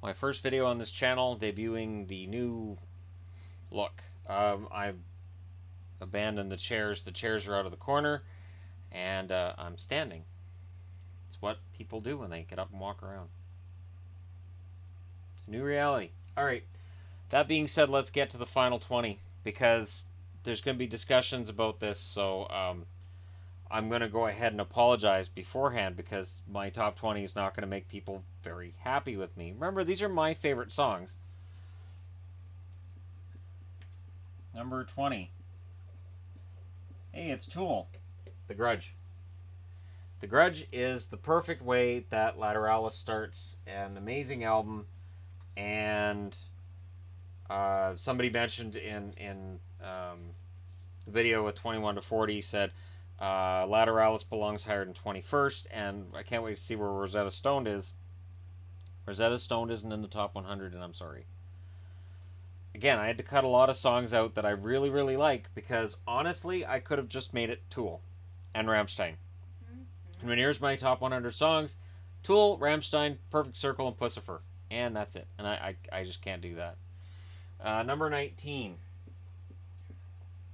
My first video on this channel, debuting the new look. I've abandoned the chairs. The chairs are out of the corner, and I'm standing. It's what people do when they get up and walk around. It's a new reality. All right. That being said, let's get to the final 20 because there's going to be discussions about this. So I'm going to go ahead and apologize beforehand because my top 20 is not going to make people very happy with me. Remember, these are my favorite songs. Number 20. Hey, it's Tool. The Grudge. The Grudge is the perfect way that Lateralis starts. An amazing album. And somebody mentioned in the video with 21 to 40 said Lateralis belongs higher than 21st, and I can't wait to see where Rosetta Stone is. Rosetta Stone isn't in the top 100, and I'm sorry. Again, I had to cut a lot of songs out that I really, really like because honestly, I could have just made it Tool and Rammstein. And when here's my top 100 songs, Tool, Rammstein, Perfect Circle, and Puscifer. And that's it. And I just can't do that. Number 19.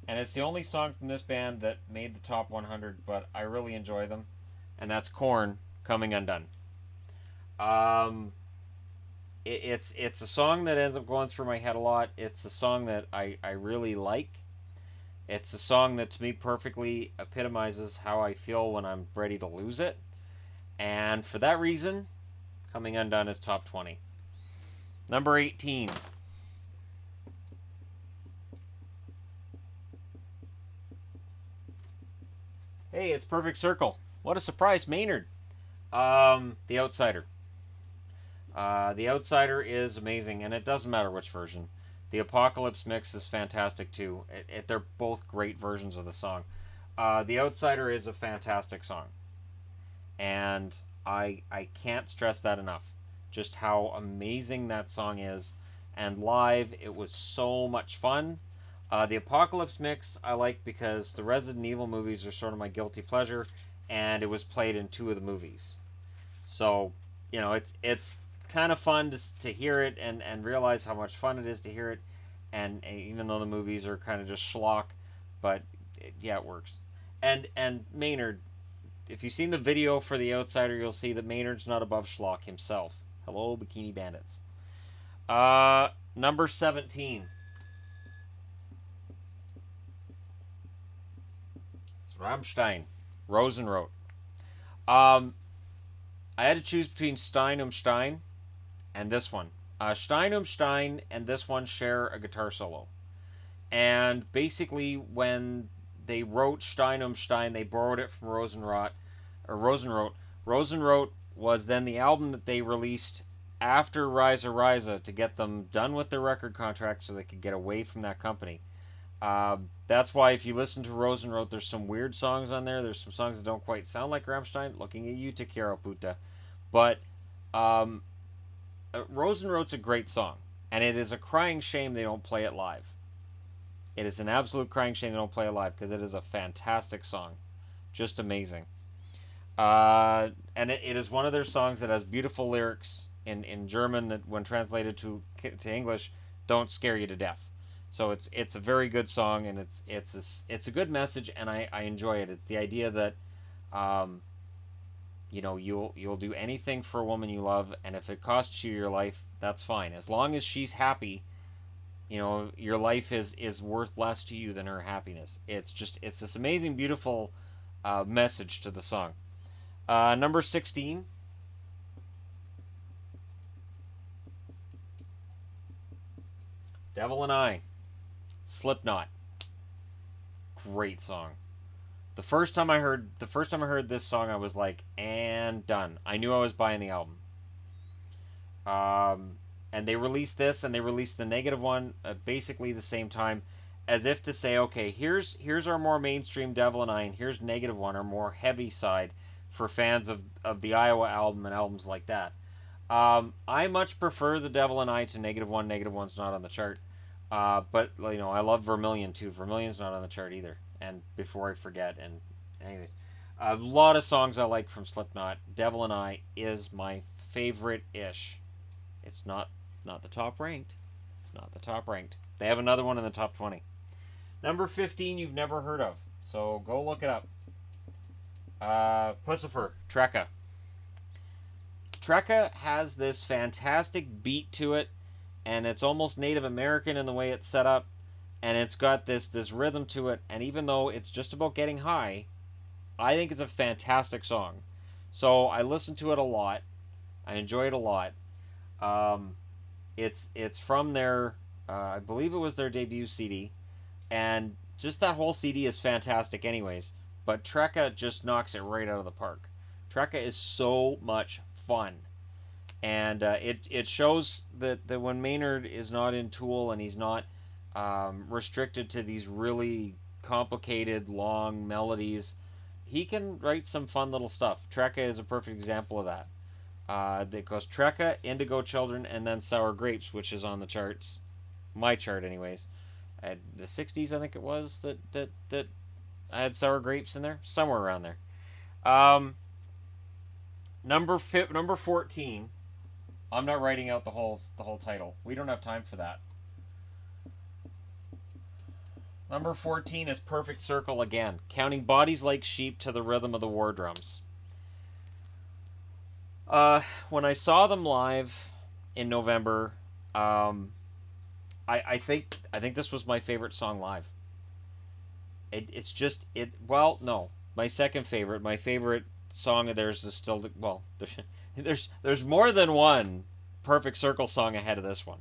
And it's the only song from this band that made the top 100, but I really enjoy them. And that's Korn, Coming Undone. It's a song that ends up going through my head a lot. It's a song that I really like. It's a song that to me perfectly epitomizes how I feel when I'm ready to lose it. And for that reason, Coming Undone is top 20. Number 18. Hey, it's Perfect Circle. What a surprise, Maynard. The Outsider. The Outsider is amazing, and it doesn't matter which version. The Apocalypse mix is fantastic too. They're both great versions of the song. The Outsider is a fantastic song, and I can't stress that enough. Just how amazing that song is, and live it was so much fun. The Apocalypse mix I like because the Resident Evil movies are sort of my guilty pleasure, and it was played in 2 of the movies. So, you know, it's kind of fun to hear it and realize how much fun it is to hear it. And even though the movies are kind of just schlock, but yeah, it works. And Maynard, if you've seen the video for The Outsider, you'll see that Maynard's not above schlock himself. Hello, Bikini Bandits. Number 17. It's Rammstein, Rosenrot. I had to choose between Stein Stein and this one. Stein Stein and this one share a guitar solo. And basically, when they wrote Stein Stein, they borrowed it from Rosenrot. Rosenrot was then the album that they released after Risa Risa to get them done with their record contract so they could get away from that company. That's why if you listen to Rosenrot, there's some weird songs on there. There's some songs that don't quite sound like Rammstein. Looking at you, Takeru Puta. But Rosenrot's a great song, and it is a crying shame they don't play it live. It is an absolute crying shame they don't play it live because it is a fantastic song, just amazing. And it is one of their songs that has beautiful lyrics in German that, when translated to English, don't scare you to death. So it's a very good song, and it's a good message, and I enjoy it. It's the idea that you know, you'll do anything for a woman you love, and if it costs you your life, that's fine. As long as she's happy, you know, your life is worth less to you than her happiness. It's this amazing, beautiful message to the song. Number 16. Devil and I, Slipknot. Great song. The first time I heard this song, I was like, and done. I knew I was buying the album. And they released this, and they released the negative one at basically the same time, as if to say, okay, here's our more mainstream Devil and I, and here's negative one, our more heavy side for fans of the Iowa album and albums like that. I much prefer the Devil and I to negative one. Negative one's not on the chart. But you know, I love Vermilion too. Vermilion's not on the chart either. And before I forget, and anyways, a lot of songs I like from Slipknot. Devil and I is my favorite-ish. It's not the top ranked. It's not the top ranked. They have another one in the top 20. Number 15 you've never heard of, so go look it up. Puscifer, Trekka. Trekka has this fantastic beat to it, and it's almost Native American in the way it's set up, and it's got this rhythm to it, and even though it's just about getting high, I think it's a fantastic song. So I listen to it a lot. I enjoy it a lot. It's from their, I believe it was their debut CD, and just that whole CD is fantastic anyways, but Trekka just knocks it right out of the park. Trekka is so much fun. And it shows that when Maynard is not in Tool and he's not restricted to these really complicated, long melodies, he can write some fun little stuff. Trekka is a perfect example of that. That goes Trekka, Indigo Children, and then Sour Grapes, which is on the charts. My chart, anyways. At the 60s, I think it was, that I had Sour Grapes in there. Somewhere around there. Number 14. I'm not writing out the whole title. We don't have time for that. Number 14 is Perfect Circle again, counting bodies like sheep to the rhythm of the war drums. When I saw them live in November, I think this was my favorite song live. It's just it. Well, no, my second favorite. My favorite song of theirs is still there's more than one Perfect Circle song ahead of this one.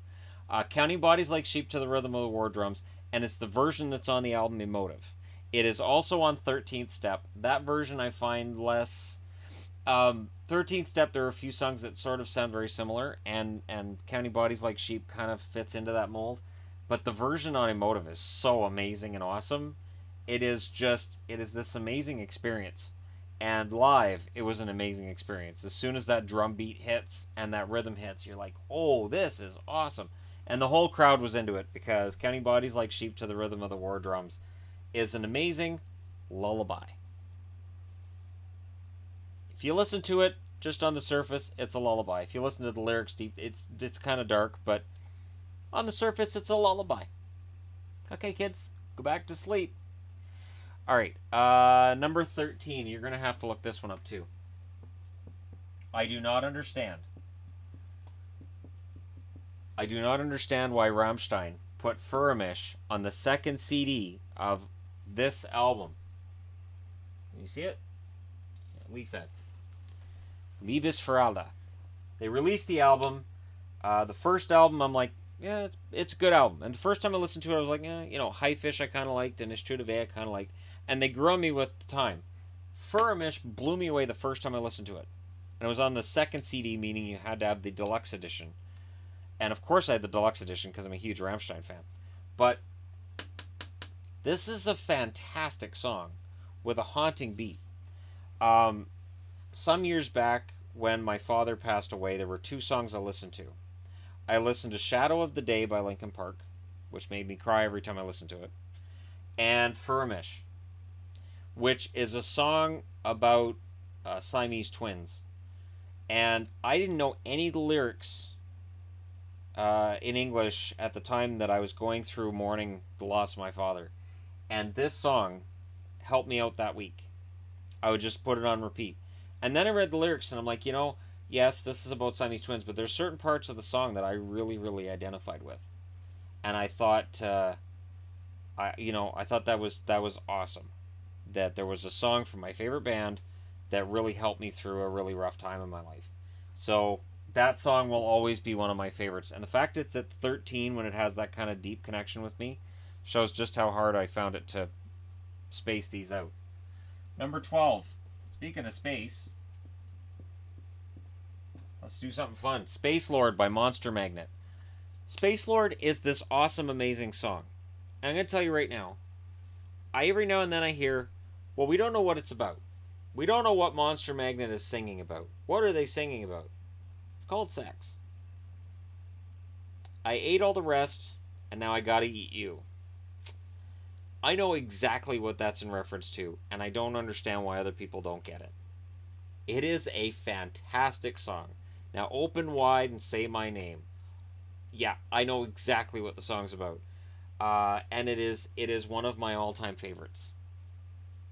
Counting bodies like sheep to the rhythm of the war drums, and it's the version that's on the album Emotive. It is also on 13th Step. That version I find less. 13th Step, there are a few songs that sort of sound very similar, and Counting Bodies Like Sheep kind of fits into that mold. But the version on Emotive is so amazing and awesome. It is this amazing experience. And live, it was an amazing experience. As soon as that drum beat hits and that rhythm hits, you're like, oh, this is awesome. And the whole crowd was into it because Counting Bodies Like Sheep to the rhythm of the war drums is an amazing lullaby. If you listen to it just on the surface, it's a lullaby. If you listen to the lyrics deep, it's kind of dark, but on the surface, it's a lullaby. Okay, kids, go back to sleep. All right, number 13. You're going to have to look this one up, too. I do not understand. I do not understand why Rammstein put Furmish on the second CD of this album. Can you see it? Yeah, Liefeld. Liebes für alle. They released the album. The first album, I'm like, yeah, it's a good album. And the first time I listened to it, I was like, yeah, High Fish I kind of liked, and Ist Trude I kind of liked. And they grew on me with the time. Furmish blew me away the first time I listened to it. And it was on the second CD, meaning you had to have the deluxe edition. And of course I had the deluxe edition because I'm a huge Rammstein fan. But this is a fantastic song with a haunting beat. Some years back, when my father passed away, there were two songs I listened to. I listened to Shadow of the Day by Linkin Park, which made me cry every time I listened to it, and Furmish, which is a song about Siamese twins. And I didn't know any of the lyrics in English at the time that I was going through mourning the loss of my father. And this song helped me out that week. I would just put it on repeat. And then I read the lyrics and I'm like, yes, this is about Siamese twins, but there's certain parts of the song that I really, really identified with. And I thought, I thought that was awesome. That there was a song from my favorite band that really helped me through a really rough time in my life. So that song will always be one of my favorites. And the fact it's at 13 when it has that kind of deep connection with me shows just how hard I found it to space these out. Number 12. Speaking of space, let's do something fun. Space Lord by Monster Magnet. Space Lord is this awesome, amazing song. And I'm going to tell you right now, every now and then I hear, well, we don't know what it's about. We don't know what Monster Magnet is singing about. What are they singing about? It's called sex. I ate all the rest, and now I gotta eat you. I know exactly what that's in reference to, and I don't understand why other people don't get it. It is a fantastic song. Now open wide and say my name. Yeah, I know exactly what the song's about. And it is one of my all-time favorites.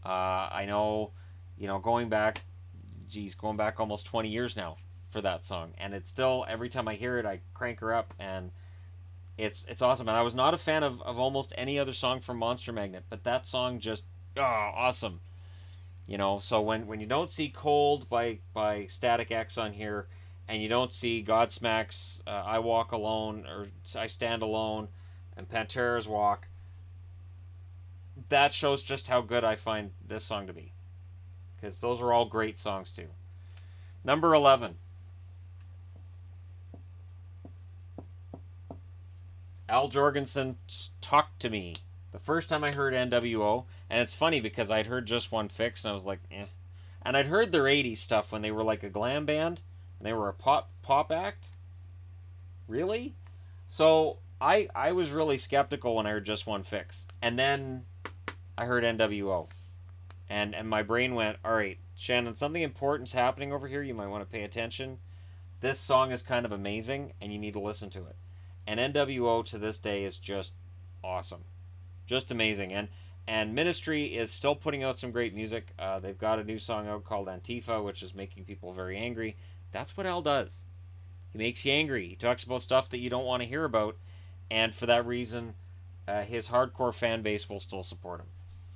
I know, going back almost 20 years now for that song, and it's still, every time I hear it, I crank her up, and it's awesome. And I was not a fan of almost any other song from Monster Magnet, but that song just, awesome. So when you don't see Cold by Static X on here, and you don't see Godsmack's I Walk Alone, or I Stand Alone, and Pantera's Walk, that shows just how good I find this song to be. Because those are all great songs too. Number 11. Al Jorgensen's Talk to Me. The first time I heard NWO, and it's funny because I'd heard Just One Fix and I was like, eh. And I'd heard their 80s stuff when they were like a glam band and they were a pop act. Really? So I was really skeptical when I heard Just One Fix. And then I heard NWO. And my brain went, all right, Shannon, something important's happening over here. You might want to pay attention. This song is kind of amazing, and you need to listen to it. And NWO to this day is just awesome. Just amazing. And Ministry is still putting out some great music. They've got a new song out called Antifa, which is making people very angry. That's what Al does. He makes you angry. He talks about stuff that you don't want to hear about. And for that reason, his hardcore fan base will still support him.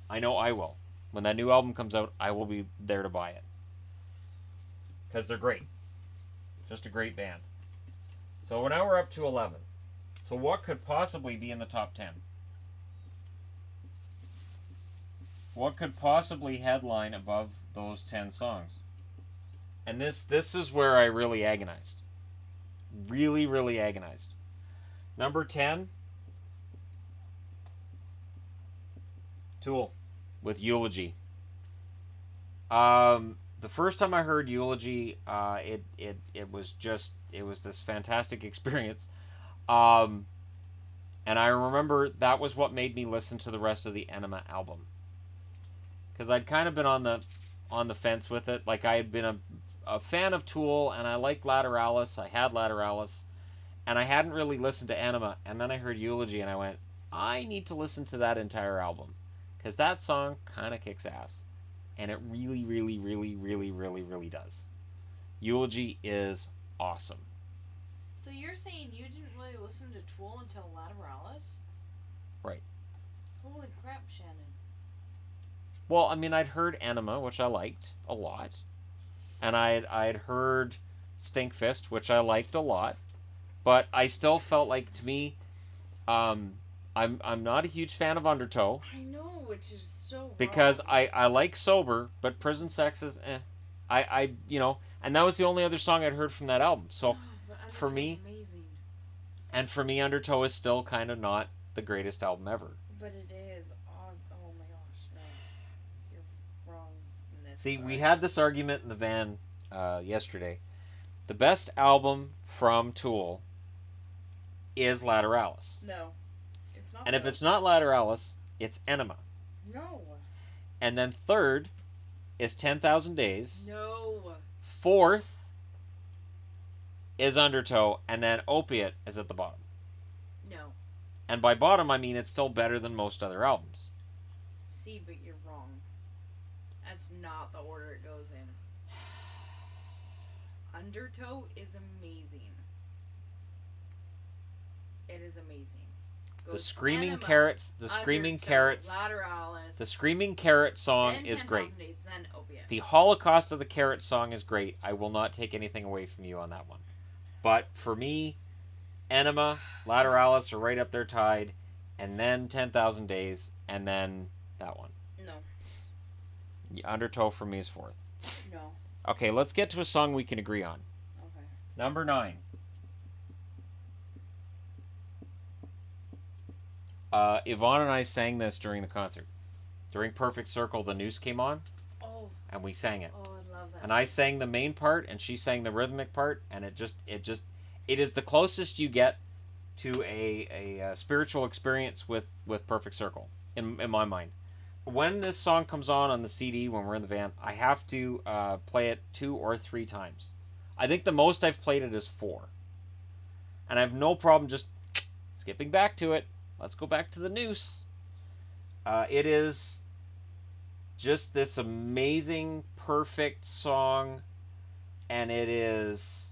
I know I will. When that new album comes out, I will be there to buy it. Because they're great. Just a great band. So now we're up to 11. So what could possibly be in the top 10? What could possibly headline above those 10 songs? And this is where I really agonized. Really, really agonized. Number 10. Tool. With Eulogy. The first time I heard Eulogy, it was this fantastic experience. And I remember that was what made me listen to the rest of the Enema album. Because I'd kind of been on the fence with it. Like, I had been a fan of Tool, and I liked Lateralis. I had Lateralis. And I hadn't really listened to Enema. And then I heard Eulogy, and I went, I need to listen to that entire album. Because that song kind of kicks ass. And it really, really, really, really, really, really does. Eulogy is awesome. So you're saying you didn't really listen to Tool until Lateralis? Right. Holy crap, Shannon. Well, I mean, I'd heard Enema, which I liked a lot. And I'd heard Stinkfist, which I liked a lot. But I still felt like, to me, I'm not a huge fan of Undertow. I know, which is so because wrong. I like Sober, but Prison Sex is and that was the only other song I'd heard from that album. So for me, amazing. And for me, Undertow is still kind of not the greatest album ever. But it is awesome. Oh my gosh, no, you're wrong in this. See, we had this argument in the van yesterday. The best album from Tool is Lateralis. No, it's not. And if it's not Lateralis, it's Enema. No. And then third is 10,000 Days. No. Fourth is Undertow, and then Opiate is at the bottom. No. And by bottom, I mean it's still better than most other albums. See, but you're wrong. That's not the order it goes in. Undertow is amazing. It is amazing. The Screaming Carrots, the Screaming Carrots, Lateralis, the Screaming Carrot song is great. Days, then Opiate. The Holocaust of the Carrot song is great. I will not take anything away from you on that one. But for me, Enema, Lateralis are right up there tied, and then 10,000 Days, and then that one. No. Undertow for me is fourth. No. Okay, let's get to a song we can agree on. Okay. Number 9. Yvonne and I sang this during the concert. During Perfect Circle, the news came on. Oh. And we sang it. Oh, I love that. And I sang the main part, and she sang the rhythmic part, and it is the closest you get to a spiritual experience with Perfect Circle in my mind. When this song comes on the CD when we're in the van, I have to play it 2 or 3 times. I think the most I've played it is 4. And I have no problem just skipping back to it. Let's go back to the noose. It is just this amazing, perfect song, and it is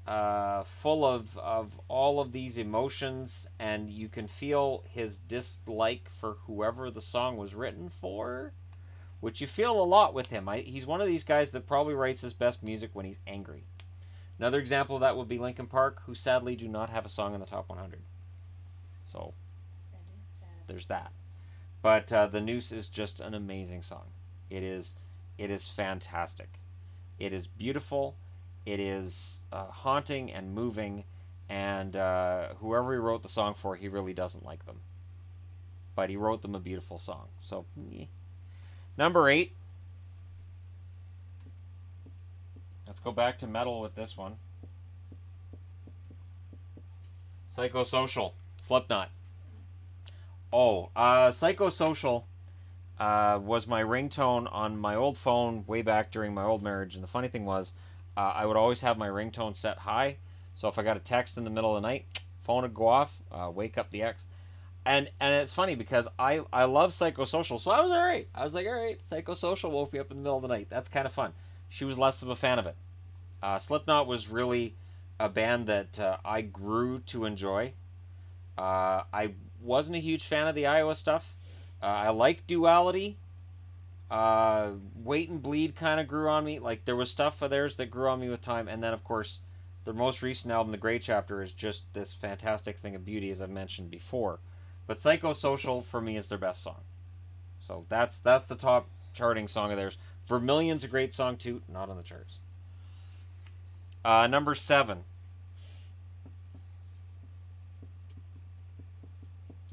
full of all of these emotions, and you can feel his dislike for whoever the song was written for, which you feel a lot with him. He's one of these guys that probably writes his best music when he's angry. Another example of that would be Linkin Park, who sadly do not have a song in the top 100. So, That is sad. there's that. But The Noose is just an amazing song. It is fantastic. It is beautiful. It is haunting and moving. And whoever he wrote the song for, he really doesn't like them. But he wrote them a beautiful song. So, Number 8. Let's go back to metal with this one. Psychosocial. Slipknot. Oh, Psychosocial was my ringtone on my old phone way back during my old marriage. And the funny thing was, I would always have my ringtone set high. So if I got a text in the middle of the night, phone would go off, wake up the ex. And it's funny because I love Psychosocial, so I was alright. I was like, alright, Psychosocial woke me up in the middle of the night. That's kind of fun. She was less of a fan of it. Slipknot was really a band that I grew to enjoy. I wasn't a huge fan of the Iowa stuff. I like Duality. Wait and Bleed kind of grew on me. Like, there was stuff of theirs that grew on me with time. And then, of course, their most recent album, The Grey Chapter, is just this fantastic thing of beauty, as I've mentioned before. But Psychosocial, for me, is their best song. So that's the top charting song of theirs. Vermilion's a great song, too. Not on the charts. Number 7.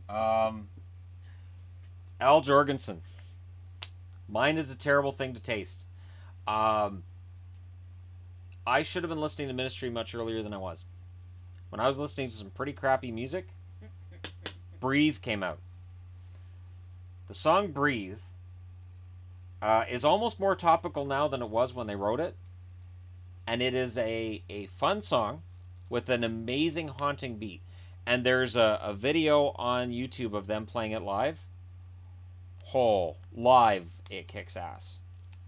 Al Jorgensen. Mine is a terrible thing to taste. I should have been listening to Ministry much earlier than I was. When I was listening to some pretty crappy music, Breathe came out. The song Breathe is almost more topical now than it was when they wrote it. And it is a fun song with an amazing haunting beat. And there's a video on YouTube of them playing it live. Oh, live, it kicks ass.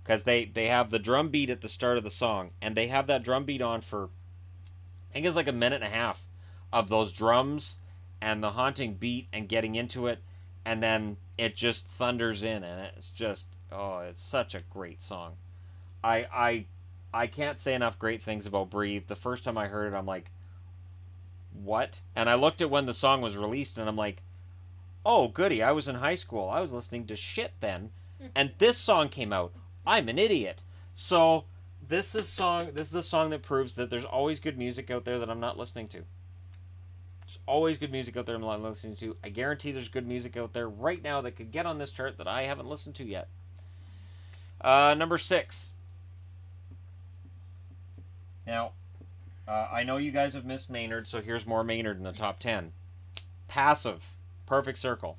Because they have the drum beat at the start of the song. And they have that drum beat on for, I think it's like a minute and a half of those drums and the haunting beat and getting into it. And then it just thunders in. And it's just, oh, it's such a great song. I can't say enough great things about Breathe. The first time I heard it, I'm like, what? And I looked at when the song was released, and I'm like, oh, goody, I was in high school. I was listening to shit then. And this song came out. I'm an idiot. So this is a song that proves that there's always good music out there that I'm not listening to. There's always good music out there I'm not listening to. I guarantee there's good music out there right now that could get on this chart that I haven't listened to yet. Number 6. Now, I know you guys have missed Maynard, so here's more Maynard in the top 10. Passive. Perfect Circle.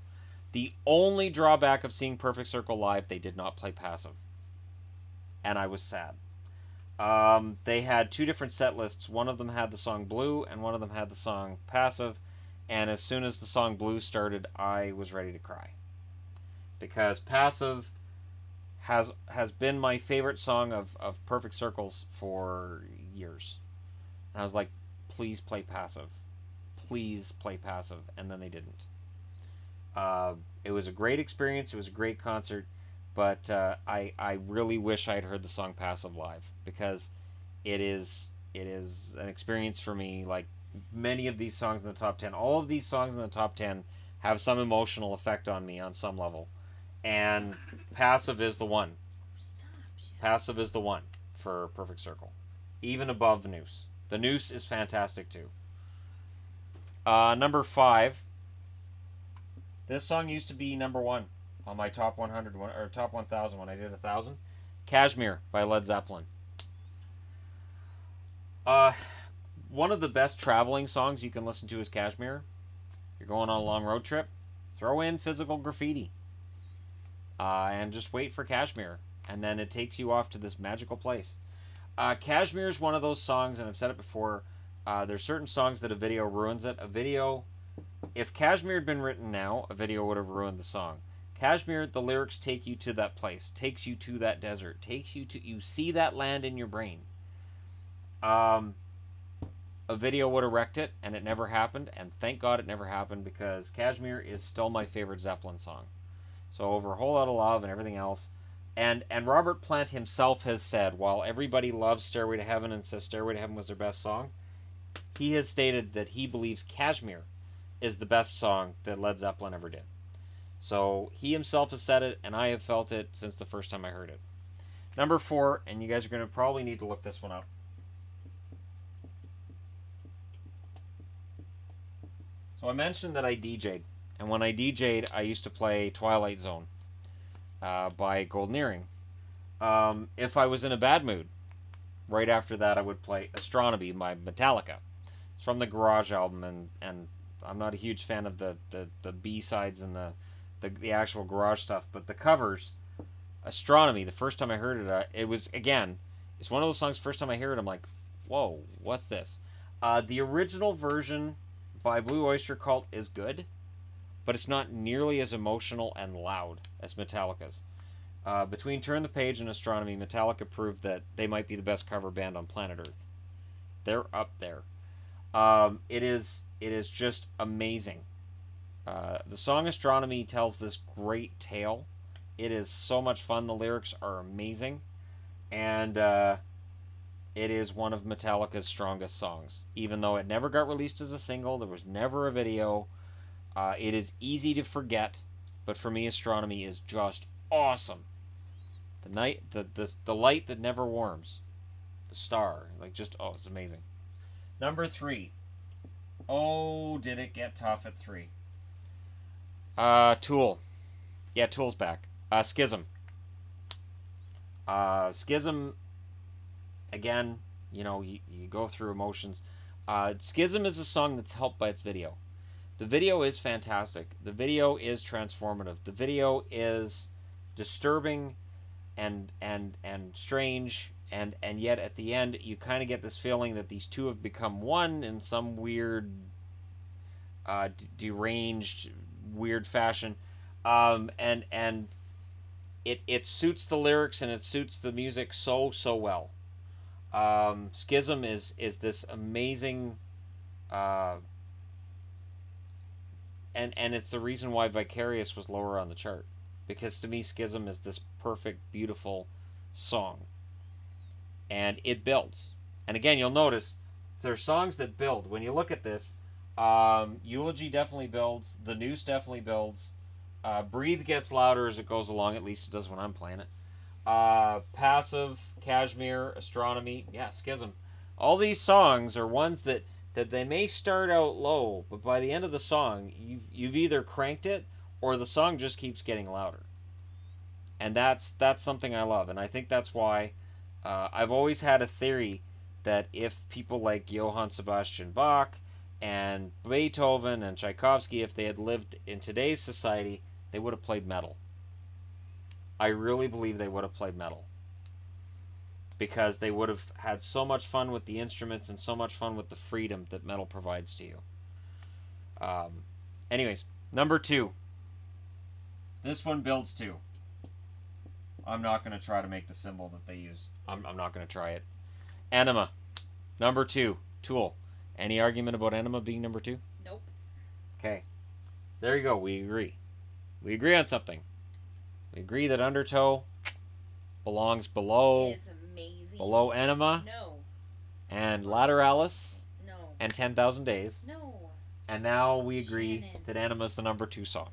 The only drawback of seeing Perfect Circle live, they did not play Passive. And I was sad. They had 2 different set lists. One of them had the song Blue, and one of them had the song Passive. And as soon as the song Blue started, I was ready to cry. Because Passive has been my favorite song of Perfect Circles for years. And I was like, please play Passive. Please play Passive. And then they didn't. It was a great experience. It was a great concert. But I really wish I had heard the song Passive live. Because it is an experience for me. Like many of these songs in the top 10. All of these songs in the top 10 have some emotional effect on me on some level. And Passive is the one. Passive is the one for Perfect Circle. Even above The Noose. The Noose is fantastic too. Number 5. This song used to be number 1 on my top 100 or top 1000 when I did 1000. Kashmir by Led Zeppelin. One of the best traveling songs you can listen to is Kashmir. You're going on a long road trip. Throw in Physical Graffiti. And just wait for Kashmir. And then it takes you off to this magical place. Kashmir is one of those songs, and I've said it before. There's certain songs that a video ruins it. A video, if Kashmir had been written now, a video would have ruined the song. Kashmir, the lyrics take you to that place, takes you to that desert, takes you to, you see that land in your brain. A video would have wrecked it, and it never happened, and thank God it never happened, because Kashmir is still my favorite Zeppelin song. So over A Whole Lotta Love and everything else, and Robert Plant himself has said, while everybody loves Stairway to Heaven and says Stairway to Heaven was their best song, he has stated that he believes Kashmir is the best song that Led Zeppelin ever did. So he himself has said it, and I have felt it since the first time I heard it. Number 4, and you guys are going to probably need to look this one up. So I mentioned that I DJ'd, and when I DJ'd, I used to play Twilight Zone by Golden Earring. If I was in a bad mood, right after that I would play Astronomy by Metallica. It's from the Garage album, and I'm not a huge fan of the B-sides and the actual Garage stuff, but the covers, Astronomy, the first time I heard it, it was, again, it's one of those songs, first time I hear it, I'm like, whoa, what's this? The original version by Blue Oyster Cult is good, but it's not nearly as emotional and loud as Metallica's. Between Turn the Page and Astronomy, Metallica proved that they might be the best cover band on planet Earth. They're up there. It is just amazing. The song Astronomy tells this great tale. It is so much fun. The lyrics are amazing. And it is one of Metallica's strongest songs. Even though it never got released as a single, there was never a video. It is easy to forget, but for me, Astronomy is just awesome. The light that never warms. The star. It's amazing. Number 3. Oh, did it get tough at 3. Tool. Yeah, Tool's back. Schism. Schism, again, you go through emotions. Schism is a song that's helped by its video. The video is fantastic. The video is transformative. The video is disturbing and strange, and yet at the end you kind of get this feeling that these two have become one in some weird deranged weird fashion, and it suits the lyrics and it suits the music so well. Schism is this amazing, and it's the reason why Vicarious was lower on the chart, because to me Schism is this perfect, beautiful song, and it builds. And again, you'll notice there's songs that build. When you look at this, Eulogy definitely builds, The Noose definitely builds, Breathe gets louder as it goes along, at least it does when I'm playing it. Passive, Kashmir, Astronomy, yeah, Schism. All these songs are ones that they may start out low, but by the end of the song, you've either cranked it or the song just keeps getting louder. And that's something I love, and I think that's why I've always had a theory that if people like Johann Sebastian Bach and Beethoven and Tchaikovsky, if they had lived in today's society, they would have played metal. I really believe they would have played metal, because they would have had so much fun with the instruments and so much fun with the freedom that metal provides to you. Anyways, number 2. This one builds too. I'm not going to try to make the symbol that they use. I'm not going to try it. Enema. Number 2. Tool. Any argument about Enema being number 2? Nope. Okay. There you go. We agree. We agree on something. We agree that Undertow belongs below. Is amazing. Below Enema. No. And Lateralis. No. And 10,000 Days. No. And now we agree Shannon. that Enema is the number 2 song.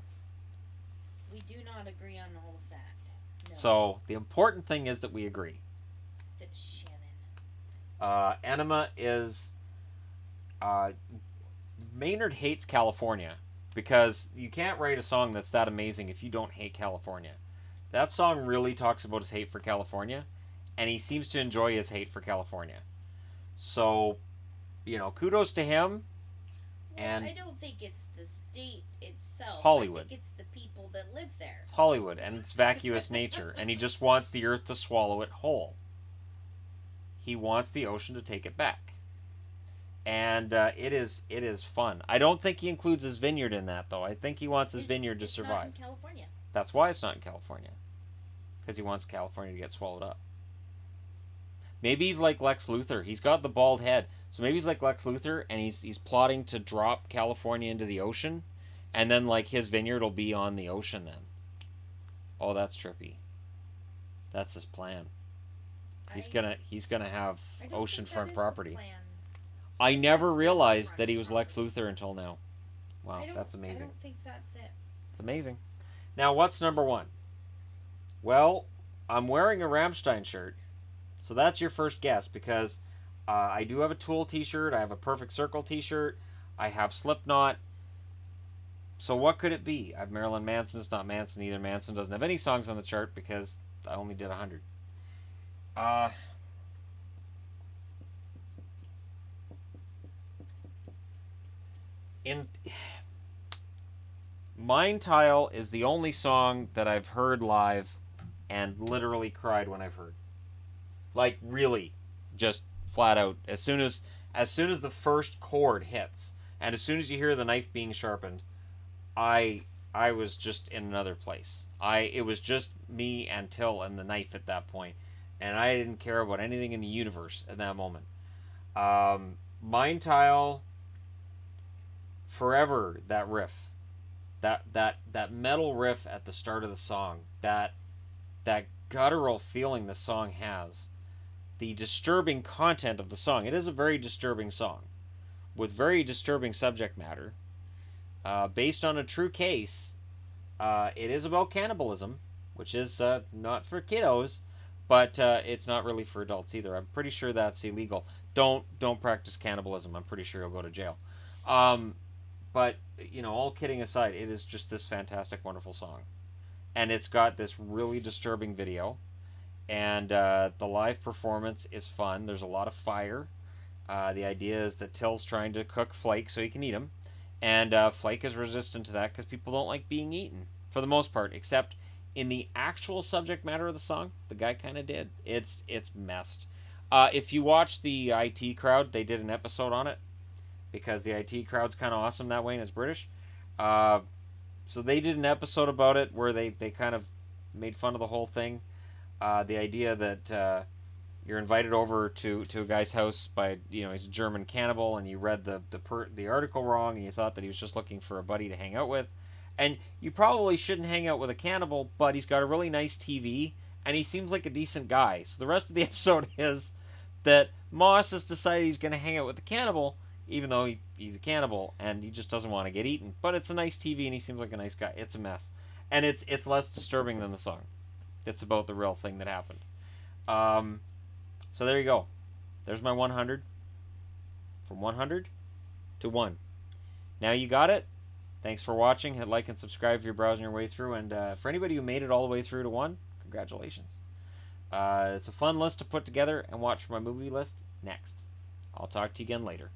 We do not agree on all of that. No. So the important thing is that we agree. That's Shannon. Enema is... Maynard hates California, because you can't write a song that's that amazing if you don't hate California. That song really talks about his hate for California, and he seems to enjoy his hate for California. So, kudos to him. And I don't think it's the state itself. Hollywood. I think it's the people that live there. It's Hollywood and its vacuous nature, and he just wants the earth to swallow it whole. he wants the ocean to take it back. And it is fun. I don't think he includes his vineyard in that, though. I think he wants his vineyard to survive. Not in California. That's why it's not in California. Because he wants California to get swallowed up. Maybe he's like Lex Luthor. He's got the bald head. So maybe he's like Lex Luthor, and he's plotting to drop California into the ocean, and then like his vineyard will be on the ocean then. Oh, that's trippy. That's his plan. He's gonna have oceanfront property. I never realized that he was Lex Luthor until now. Wow, that's amazing. I don't think that's it. It's amazing. Now, what's number one? Well, I'm wearing a Rammstein shirt. So that's your first guess, because I do have a Tool t-shirt. I have a Perfect Circle t-shirt. I have Slipknot. So what could it be? I have Marilyn Manson. It's not Manson either. Manson doesn't have any songs on the chart because I only did 100. Teil is the only song that I've heard live and literally cried when I've heard. Like, really, just flat out. As soon as the first chord hits, and as soon as you hear the knife being sharpened, I was just in another place. It was just me and Till and the knife at that point, and I didn't care about anything in the universe at that moment. Teil, forever, that riff, that metal riff at the start of the song, that guttural feeling the song has. The disturbing content of the song. It is a very disturbing song with very disturbing subject matter. Based on a true case, it is about cannibalism, which is not for kiddos, but it's not really for adults either. I'm pretty sure that's illegal. Don't practice cannibalism. I'm pretty sure you'll go to jail. But, all kidding aside, it is just this fantastic, wonderful song. And it's got this really disturbing video. And the live performance is fun. There's a lot of fire. The idea is that Till's trying to cook Flake so he can eat him. And Flake is resistant to that because people don't like being eaten, for the most part. Except in the actual subject matter of the song, the guy kind of did. It's messed. If you watch the IT Crowd, they did an episode on it. Because the IT Crowd's kind of awesome that way and it's British. So they did an episode about it where they kind of made fun of the whole thing. The idea that you're invited over to a guy's house by, he's a German cannibal, and you read the article wrong, and you thought that he was just looking for a buddy to hang out with. And you probably shouldn't hang out with a cannibal, but he's got a really nice TV, and he seems like a decent guy. So the rest of the episode is that Moss has decided he's going to hang out with the cannibal, even though he's a cannibal, and he just doesn't want to get eaten. But it's a nice TV, and he seems like a nice guy. It's a mess. And it's less disturbing than the song. It's about the real thing that happened. So there you go. There's my 100. From 100 to 1. Now you got it. Thanks for watching. Hit like and subscribe if you're browsing your way through. And for anybody who made it all the way through to 1, congratulations. It's a fun list to put together and watch my movie list next. I'll talk to you again later.